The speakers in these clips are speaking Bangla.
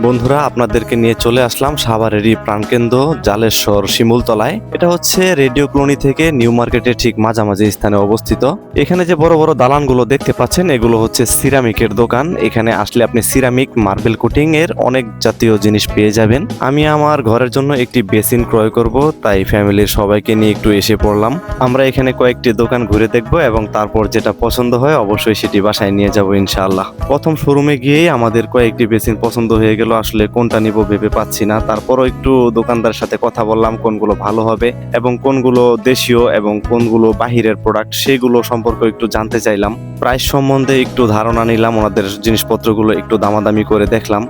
বন্ধুরা, আপনাদেরকে নিয়ে চলে আসলাম সাভারেরই প্রাণকেন্দ্র জালেশ্বর শিমুলতলায়। এটা হচ্ছে রেডিও কলোনি থেকে নিউ মার্কেটের ঠিক মাঝামাঝি স্থানে অবস্থিত। এখানে যে বড় বড় দালানগুলো দেখতে পাচ্ছেন, এগুলো হচ্ছে সিরামিকের দোকান। এখানে আসলে আপনি সিরামিক, মার্বেল কোটিং এর অনেক জাতীয় জিনিস পেয়ে যাবেন। আমি আমার ঘরের জন্য একটি বেসিন ক্রয় করব, তাই ফ্যামিলির সবাইকে নিয়ে একটু এসে পড়লাম। আমরা এখানে কয়েকটি দোকান ঘুরে দেখব এবং তারপর যেটা পছন্দ হয় অবশ্যই সেটি বাসায় নিয়ে যাব ইনশাআল্লাহ। প্রথম শোরুমে গিয়েই আমাদের কয়েকটি বেসিন পছন্দ হয়ে গেল। আসলে কোনটা নিব ভেবে পাচ্ছি না। তারপরও একটু দোকানদারের সাথে কথা বললাম কোনগুলো ভালো হবে এবং কোনগুলো দেশীয় এবং কোনগুলো বাহিরের প্রোডাক্ট, সেগুলো সম্পর্কে একটু জানতে চাইলাম। প্রাইস সম্বন্ধে একটু ধারণা নিলাম, ওনাদের জিনিসপত্রগুলো একটু দামাদামি করে দেখলাম।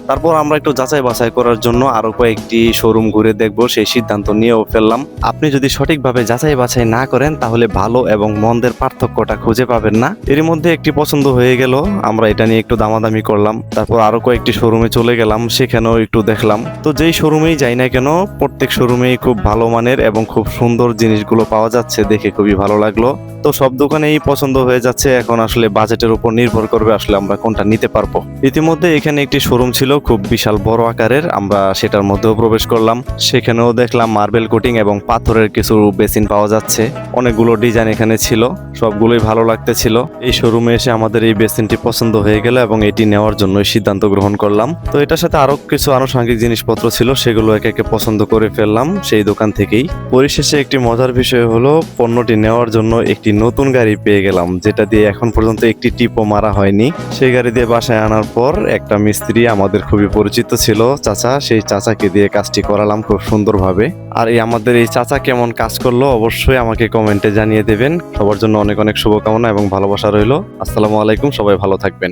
তারপর আমরা একটু যাচাই বাছাই করার জন্য আরো কয়েকটি শোরুম ঘুরে দেখব, সেই সিদ্ধান্ত নিয়েও ফেললাম। আপনি যদি সঠিকভাবে যাচাই বাছাই না করেন তাহলে ভালো এবং মন্দের পার্থক্যটা খুঁজে পাবেন না। এর মধ্যে একটি পছন্দ হয়ে গেল, আমরা এটা নিয়ে একটু দামাদামি করলাম। তারপর আরো কয়েকটি শোরুমে চলে গেলাম, সেখানেও একটু দেখলাম। তো যেই শোরুমেই যাই না কেন, প্রত্যেক শোরুমেই খুব ভালো মানের এবং খুব সুন্দর জিনিসগুলো পাওয়া যাচ্ছে, দেখে খুবই ভালো লাগলো। তো সব দোকানেই পছন্দ হয়ে যাচ্ছে। এখন আসলে বাজেটের উপর নির্ভর করবে আসলে আমরা কোনটা নিতে পারবো। ইতিমধ্যে এখানে একটি শোরুম ছিল খুব বিশাল বড় আকারের, আমরা সেটার মধ্যেও প্রবেশ করলাম। সেখানেও দেখলাম মার্বেল কোটিং এবং পাথরের কিছু বেসিন পাওয়া যাচ্ছে। অনেকগুলো ডিজাইন এখানে ছিল, সবগুলোই ভালো লাগতেছিল। এই শোরুমে এসে আমাদের এই বেসিনটি পছন্দ হয়ে গেল এবং এটি নেওয়ার জন্য সিদ্ধান্ত গ্রহণ করলাম। তো এটার সাথে আরো কিছু আনুষঙ্গিক জিনিসপত্র ছিল, সেগুলো একে একে পছন্দ করে ফেললাম সেই দোকান থেকেই। পরিশেষে একটি মজার বিষয় হলো, পণ্যটি নেওয়ার জন্য একটি নতুন গাড়ি পেয়ে গেলাম, যেটা দিয়ে এখন পর্যন্ত একটি টিপও মারা হয়নি। সেই গাড়ি দিয়ে বাসায় আনার পর একটা মিস্ত্রি আমাদের খুবই পরিচিত ছিল, চাচা, সেই চাচাকে দিয়ে কাজটি করালাম খুব সুন্দরভাবে। আর আমাদের এই চাচা কেমন কাজ করলো অবশ্যই আমাকে কমেন্টে জানিয়ে দেবেন। সবার জন্য অনেক অনেক শুভকামনা এবং ভালোবাসা রইল। আসসালামু আলাইকুম, সবাই ভালো থাকবেন।